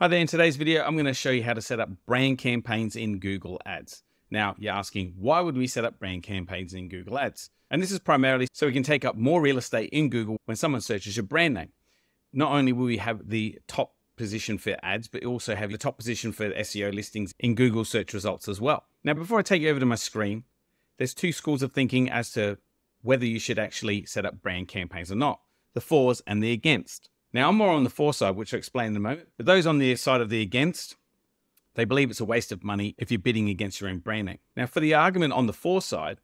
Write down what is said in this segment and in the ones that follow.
Hi there, in today's video, I'm going to show you how to set up brand campaigns in Google Ads. Now, you're asking, why would we set up brand campaigns in Google Ads? And this is primarily so we can take up more real estate in Google when someone searches your brand name. Not only will we have the top position for ads, but also have the top position for SEO listings in Google search results as well. Now, before I take you over to my screen, there's two schools of thinking as to whether you should actually set up brand campaigns or not, the fors and the against. Now, I'm more on the for side, which I'll explain in a moment. But those on the side of the against, they believe it's a waste of money if you're bidding against your own brand name. Now, for the argument on the for side,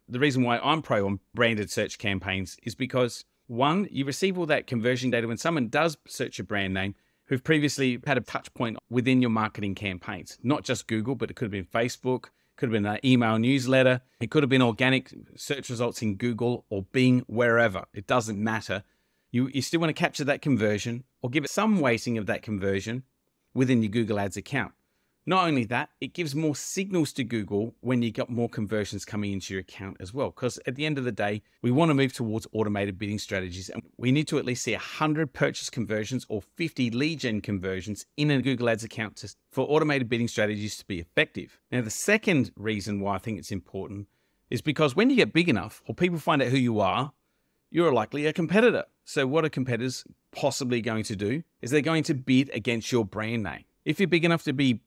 the reason why I'm pro on branded search campaigns is because, one, you receive all that conversion data when someone does search your brand name who've previously had a touch point within your marketing campaigns. Not just Google, but it could have been Facebook, could have been an email newsletter. It could have been organic search results in Google or Bing, wherever. It doesn't matter. You still want to capture that conversion or give it some weighting of that conversion within your Google Ads account. Not only that, it gives more signals to Google when you got more conversions coming into your account as well. Because at the end of the day, we want to move towards automated bidding strategies. And we need to at least see 100 purchase conversions or 50 lead gen conversions in a Google Ads account for automated bidding strategies to be effective. Now, the second reason why I think it's important is because when you get big enough or people find out who you are, you're likely a competitor. So what are competitors possibly going to do is they're going to bid against your brand name. If you're big enough to be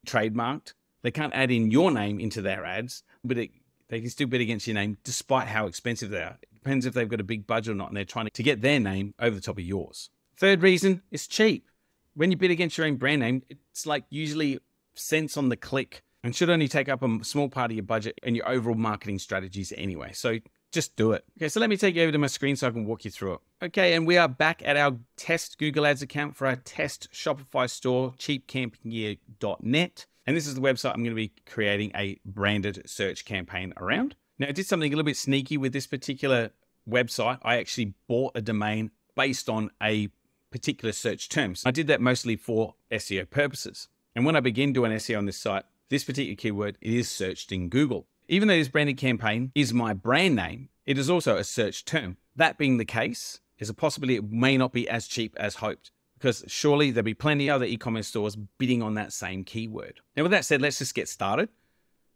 trademarked, they can't add in your name into their ads, but they can still bid against your name despite how expensive they are. It depends if they've got a big budget or not, and they're trying to get their name over the top of yours. Third reason is cheap. When you bid against your own brand name, it's like usually cents on the click and should only take up a small part of your budget and your overall marketing strategies anyway. So just do it. Okay, so let me take you over to my screen so I can walk you through it. Okay, and we are back at our test Google Ads account for our test Shopify store, cheapcampinggear.net. And this is the website I'm going to be creating a branded search campaign around. Now, I did something a little bit sneaky with this particular website. I actually bought a domain based on a particular search terms. I did that mostly for SEO purposes. And when I begin doing SEO on this site, this particular keyword, it is searched in Google. Even though this branded campaign is my brand name, it is also a search term. That being the case, there's a possibility it may not be as cheap as hoped, because surely there'll be plenty of other e-commerce stores bidding on that same keyword. Now, with that said, let's just get started.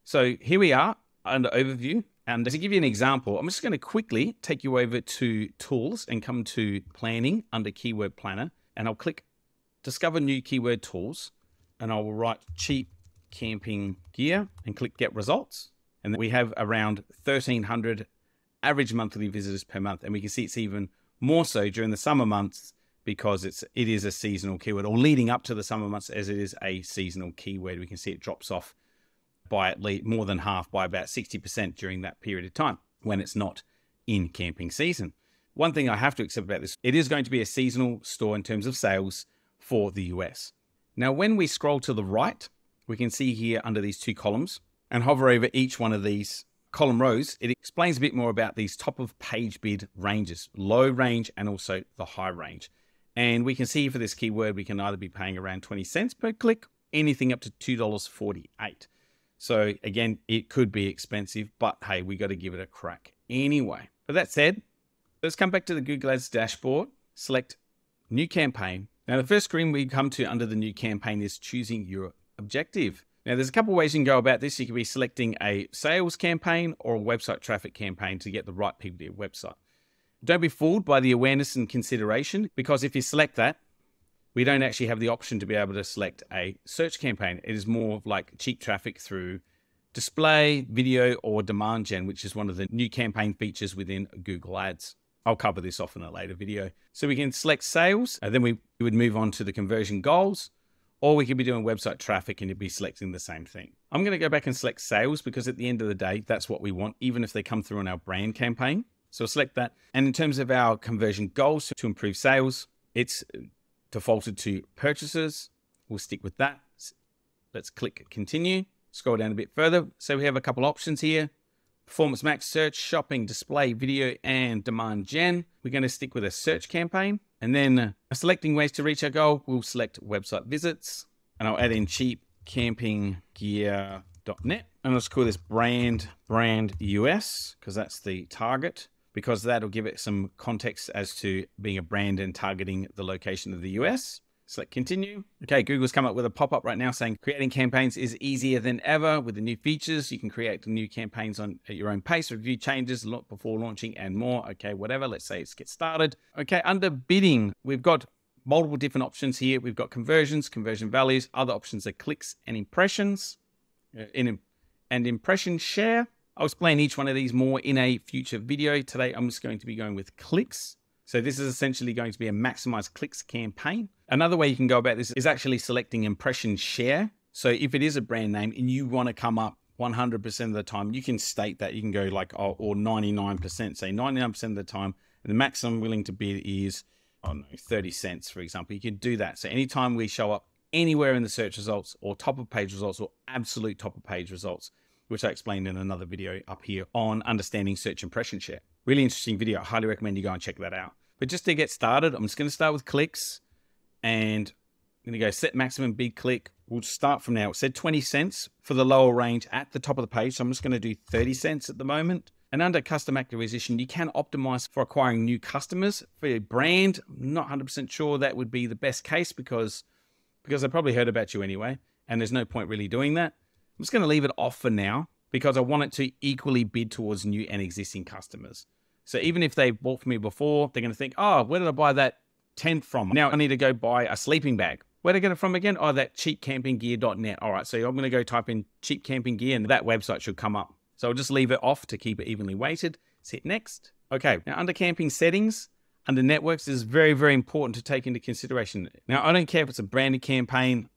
So here we are under overview. And to give you an example, I'm just going to quickly take you over to tools and come to planning under keyword planner. And I'll click discover new keyword tools. And I will write cheap camping gear and click get results. And we have around 1,300 average monthly visitors per month. And we can see it's even more so during the summer months because it is a seasonal keyword, or leading up to the summer months as it is a seasonal keyword. We can see it drops off by at least more than half, by about 60% during that period of time when it's not in camping season. One thing I have to accept about this, it is going to be a seasonal store in terms of sales for the US. Now, when we scroll to the right, we can see here under these two columns, and hover over each one of these column rows, it explains a bit more about these top of page bid ranges, low range and also the high range. And we can see for this keyword, we can either be paying around 20 cents per click, anything up to $2.48. So again, it could be expensive, but hey, we got to give it a crack anyway. But that said, let's come back to the Google Ads dashboard, select new campaign. Now, the first screen we come to under the new campaign is choosing your objective. Now, there's a couple of ways you can go about this. You could be selecting a sales campaign or a website traffic campaign to get the right people to your website. Don't be fooled by the awareness and consideration, because if you select that, we don't actually have the option to be able to select a search campaign. It is more like cheap traffic through display, video, or demand gen, which is one of the new campaign features within Google Ads. I'll cover this off in a later video. So we can select sales, and then we would move on to the conversion goals. Or we could be doing website traffic and you'd be selecting the same thing. I'm going to go back and select sales because at the end of the day, that's what we want, even if they come through on our brand campaign. So I'll select that. And in terms of our conversion goals to improve sales, it's defaulted to purchases. We'll stick with that. Let's click continue. Scroll down a bit further. So we have a couple options here. Performance max, search, shopping, display, video, and demand gen. We're going to stick with a search campaign. And then selecting ways to reach our goal, we'll select website visits. And I'll add in cheapcampinggear.net. And let's call this brand US, because that's the target. Because that'll give it some context as to being a brand and targeting the location of the US. Select continue. Okay, Google's come up with a pop-up right now saying creating campaigns is easier than ever with the new features. You can create new campaigns at your own pace, review changes before launching and more. Okay, whatever. Let's say let's get started. Okay, under bidding, we've got multiple different options here. We've got conversions, conversion values. Other options are clicks and impressions, and impression share. I'll explain each one of these more in a future video. Today, I'm just going to be going with clicks. So this is essentially going to be a maximize clicks campaign. Another way you can go about this is actually selecting impression share. So if it is a brand name and you want to come up 100% of the time, you can state that. You can go like, or 99%, say 99% of the time. And the max I'm willing to bid is, 30 cents, for example. You can do that. So anytime we show up anywhere in the search results or top of page results or absolute top of page results, which I explained in another video up here on understanding search impression share. Really interesting video. I highly recommend you go and check that out. But just to get started, I'm just going to start with clicks and I'm going to go set maximum bid click. We'll start from now. It said 20 cents for the lower range at the top of the page. So I'm just going to do 30 cents at the moment. And under custom acquisition, you can optimize for acquiring new customers for your brand. I'm not 100% sure that would be the best case because I probably heard about you anyway. And there's no point really doing that. I'm just going to leave it off for now because I want it to equally bid towards new and existing customers. So even if they bought from me before, they're going to think, oh, where did I buy that tent from? Now I need to go buy a sleeping bag. Where did I get it from again? Oh, that cheapcampinggear.net. All right, so I'm going to go type in cheap camping gear and that website should come up. So I'll just leave it off to keep it evenly weighted. Let's hit next. Okay, now under camping settings, under networks, this is very, very important to take into consideration. Now, I don't care if it's a branded campaign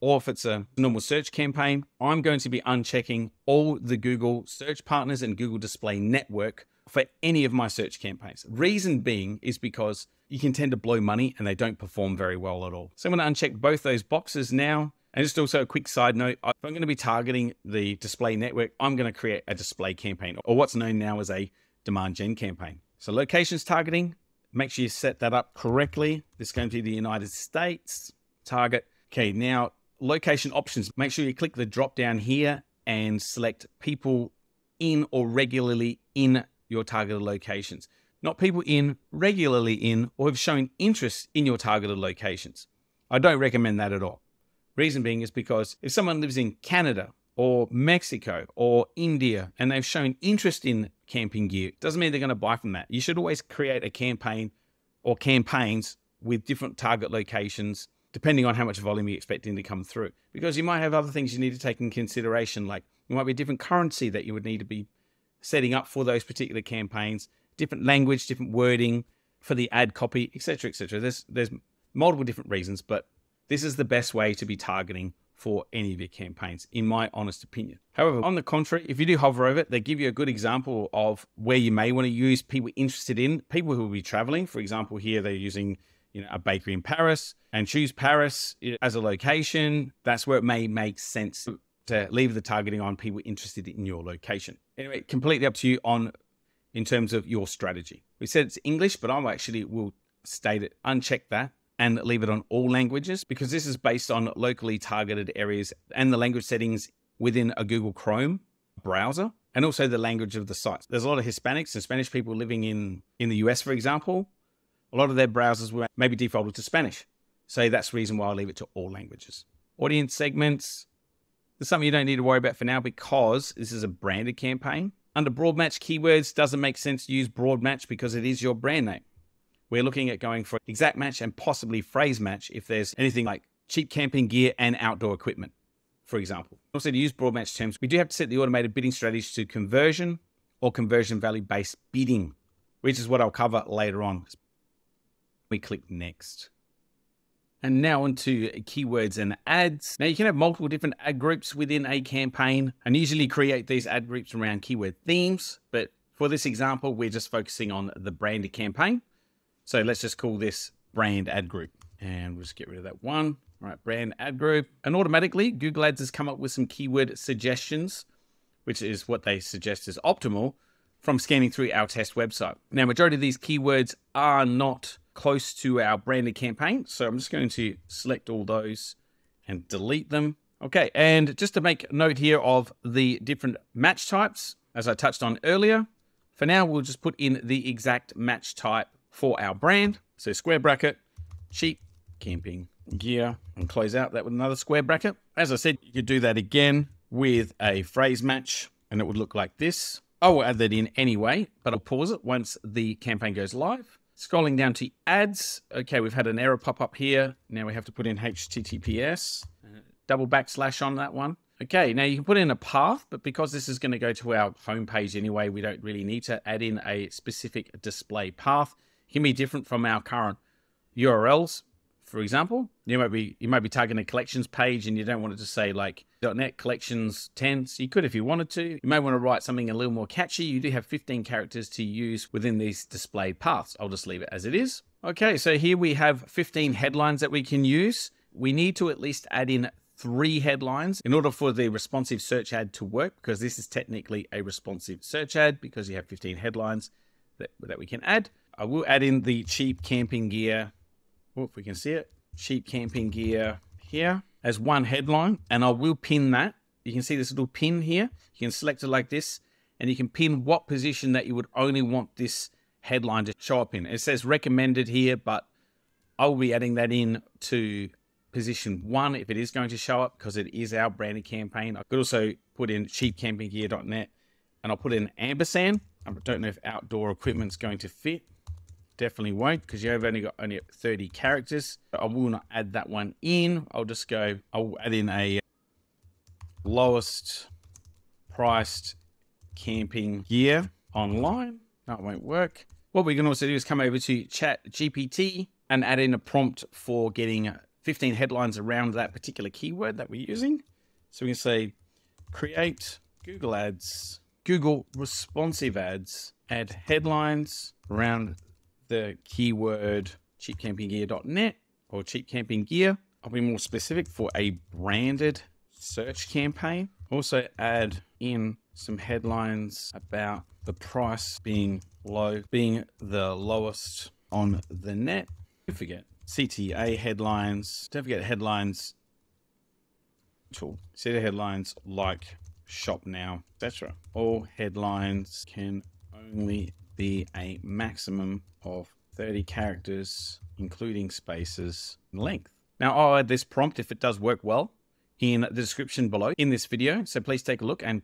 or if it's a normal search campaign, I'm going to be unchecking all the Google search partners and Google display network for any of my search campaigns. Reason being is because you can tend to blow money and they don't perform very well at all. So I'm going to uncheck both those boxes now. And just also a quick side note, if I'm going to be targeting the display network, I'm going to create a display campaign or what's known now as a demand gen campaign. So locations targeting, make sure you set that up correctly. This is going to be the United States target. Okay, now location options, make sure you click the drop down here and select people in or regularly in your targeted locations. Not people in, regularly in, or have shown interest in your targeted locations. I don't recommend that at all. Reason being is because if someone lives in Canada or Mexico or India and they've shown interest in camping gear, doesn't mean they're going to buy from that. You should always create a campaign or campaigns with different target locations, depending on how much volume you're expecting to come through. Because you might have other things you need to take in consideration, like it might be a different currency that you would need to be setting up for those particular campaigns, different language, different wording for the ad copy, etc., etc. There's multiple different reasons, but this is the best way to be targeting for any of your campaigns, in my honest opinion. However, on the contrary, if you do hover over it, they give you a good example of where you may want to use people interested in, people who will be traveling. For example, here they're using a bakery in Paris and choose Paris as a location. That's where it may make sense to leave the targeting on people interested in your location. Anyway, completely up to you in terms of your strategy. We said it's English, but I will state it, uncheck that and leave it on all languages because this is based on locally targeted areas and the language settings within a Google Chrome browser and also the language of the site. There's a lot of Hispanics and Spanish people living in the US, for example. A lot of their browsers will maybe defaulted to Spanish. So that's the reason why I leave it to all languages. Audience segments. There's something you don't need to worry about for now because this is a branded campaign. Under broad match keywords, doesn't make sense to use broad match because it is your brand name. We're looking at going for exact match and possibly phrase match if there's anything like cheap camping gear and outdoor equipment, for example. Also to use broad match terms, we do have to set the automated bidding strategy to conversion or conversion value based bidding, which is what I'll cover later on. We click next. And now onto keywords and ads. Now you can have multiple different ad groups within a campaign and usually create these ad groups around keyword themes. But for this example, we're just focusing on the branded campaign. So let's just call this brand ad group and we'll just get rid of that one. All right, brand ad group. And automatically Google Ads has come up with some keyword suggestions, which is what they suggest is optimal from scanning through our test website. Now, majority of these keywords are not close to our branded campaign. So I'm just going to select all those and delete them. Okay, and just to make note here of the different match types, as I touched on earlier, for now, we'll just put in the exact match type for our brand. So square bracket, cheap camping gear and close out that with another square bracket. As I said, you could do that again with a phrase match and it would look like this. I will add that in anyway, but I'll pause it once the campaign goes live. Scrolling down to ads. Okay, we've had an error pop up here. Now we have to put in HTTPS, double backslash on that one. Okay, now you can put in a path, but because this is going to go to our homepage anyway, we don't really need to add in a specific display path. It can be different from our current URLs. For example, you might be targeting a collections page and you don't want it to say like .NET collections 10. So you could if you wanted to. You may want to write something a little more catchy. You do have 15 characters to use within these display paths. I'll just leave it as it is. Okay, so here we have 15 headlines that we can use. We need to at least add in 3 headlines in order for the responsive search ad to work, because this is technically a responsive search ad because you have 15 headlines that we can add. I will add in the cheap camping gear. Oh, if we can see it, cheap camping gear here as one headline, and I will pin that. You can see this little pin here. You can select it like this, and you can pin what position that you would only want this headline to show up in. It says recommended here, but I'll be adding that in to position 1 if it is going to show up, because it is our branded campaign. I could also put in cheapcampinggear.net, and I'll put in ampersand. I don't know if outdoor equipment's going to fit. Definitely won't, because you've only got 30 characters. I will not add that one in. I'll add in a lowest priced camping gear online. No, it won't work. What we can also do is come over to ChatGPT and add in a prompt for getting 15 headlines around that particular keyword that we're using. So we can say, create Google ads, Google responsive ads, add headlines around the keyword cheapcampinggear.net or cheap camping gear. I'll be more specific for a branded search campaign. Also add in some headlines about the price being low, being the lowest on the net. Don't forget CTA headlines. Don't forget headlines. CTA headlines like shop now, etc. All headlines can only be a maximum of 30 characters, including spaces and length. Now I'll add this prompt, if it does work well, in the description below in this video. So please take a look and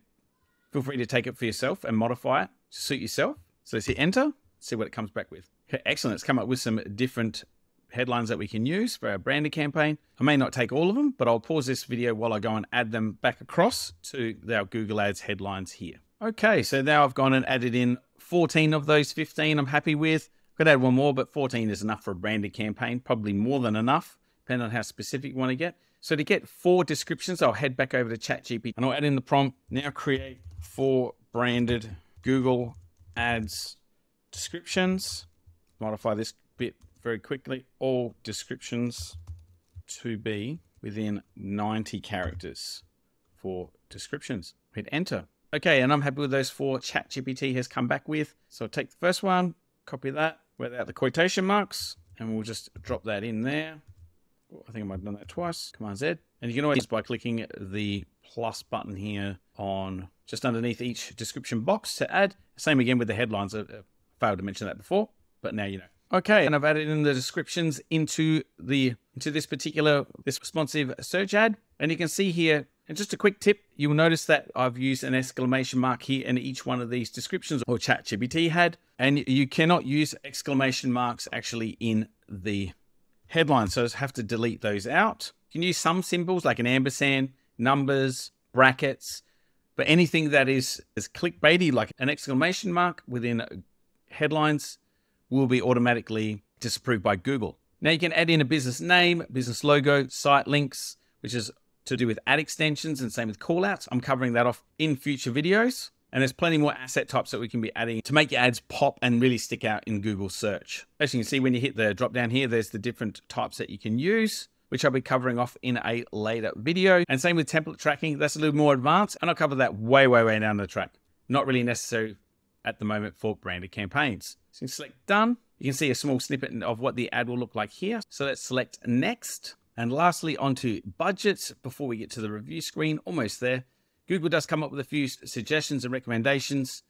feel free to take it for yourself and modify it to suit yourself. So let's hit enter, see what it comes back with. Okay, excellent. It's come up with some different headlines that we can use for our branded campaign. I may not take all of them, but I'll pause this video while I go and add them back across to our Google Ads headlines here. Okay, so now I've gone and added in 14 of those 15 I'm happy with. Could add one more, but 14 is enough for a branded campaign, probably more than enough, depending on how specific you want to get. So to get 4 descriptions, I'll head back over to ChatGPT and I'll add in the prompt, now create 4 branded Google Ads descriptions. Modify this bit very quickly. All descriptions to be within 90 characters for descriptions. Hit enter. Okay, and I'm happy with those 4 ChatGPT has come back with. So I'll take the first one, copy that without the quotation marks, and we'll just drop that in there. Oh, I think I might have done that twice. Command Z. And you can always, by clicking the plus button here on just underneath each description box to add. Same again with the headlines. I failed to mention that before, but now you know. Okay, and I've added in the descriptions into this responsive search ad. And you can see here, and just a quick tip, you'll notice that I've used an exclamation mark here in each one of these descriptions, or ChatGPT had, and you cannot use exclamation marks actually in the headline, so I just have to delete those out. You can use some symbols like an ampersand, numbers, brackets, but anything that is clickbaity, like an exclamation mark within headlines, will be automatically disapproved by Google. Now you can add in a business name, business logo, site links, which is to do with ad extensions, and same with callouts. I'm covering that off in future videos. And there's plenty more asset types that we can be adding to make your ads pop and really stick out in Google search. As you can see, when you hit the drop down here, there's the different types that you can use, which I'll be covering off in a later video. And same with template tracking. That's a little more advanced, and I'll cover that way down the track. Not really necessary at the moment for branded campaigns. So you can select done. You can see a small snippet of what the ad will look like here. So let's select next. And lastly, onto budgets before we get to the review screen. Almost there. Google does come up with a few suggestions and recommendations.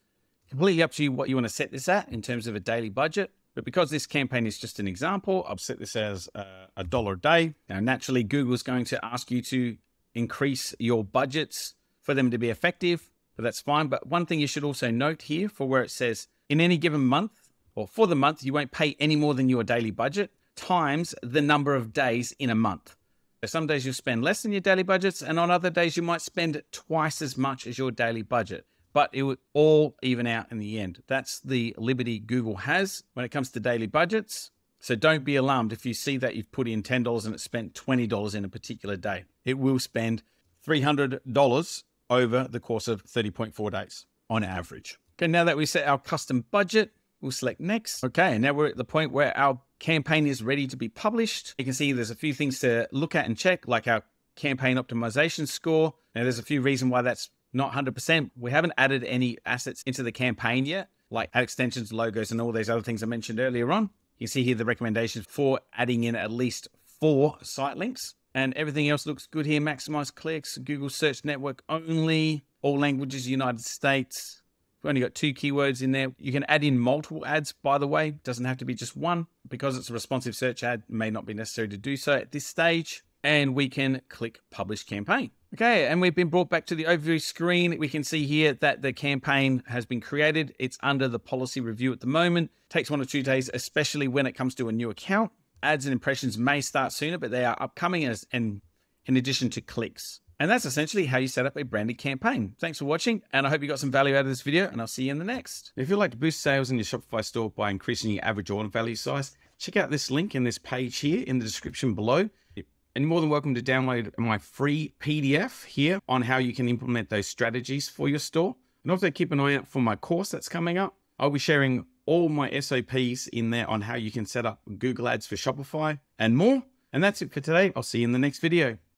Completely up to you what you want to set this at in terms of a daily budget. But because this campaign is just an example, I'll set this as $1 a day. Now, naturally, Google's going to ask you to increase your budgets for them to be effective, but that's fine. But one thing you should also note here for where it says in any given month or for the month, you won't pay any more than your daily budget times the number of days in a month. So some days you'll spend less than your daily budgets, and on other days you might spend twice as much as your daily budget. But it would all even out in the end. That's the liberty Google has when it comes to daily budgets. So don't be alarmed if you see that you've put in $10 and it's spent $20 in a particular day. It will spend $300 over the course of 30.4 days on average. Okay, now that we set our custom budget, we'll select next. Okay, and now we're at the point where our campaign is ready to be published. You can see there's a few things to look at and check, like our campaign optimization score. Now there's a few reasons why that's not 100%. We haven't added any assets into the campaign yet, like ad extensions, logos, and all those other things I mentioned earlier on. You see here the recommendations for adding in at least 4 site links. And everything else looks good here. Maximize clicks, Google Search Network only, all languages, United States. We've only got 2 keywords in there. You can add in multiple ads, by the way. It doesn't have to be just one. Because it's a responsive search ad, it may not be necessary to do so at this stage. And we can click Publish Campaign. Okay, and we've been brought back to the overview screen. We can see here that the campaign has been created. It's under the policy review at the moment. It takes 1 or 2 days, especially when it comes to a new account. Ads and impressions may start sooner, but they are upcoming in addition to clicks. And that's essentially how you set up a branded campaign. Thanks for watching, and I hope you got some value out of this video, and I'll see you in the next. If you'd like to boost sales in your Shopify store by increasing your average order value size, check out this link in this page here in the description below. And you're more than welcome to download my free PDF here on how you can implement those strategies for your store. And also keep an eye out for my course that's coming up. I'll be sharing all my SOPs in there on how you can set up Google Ads for Shopify and more. And that's it for today. I'll see you in the next video.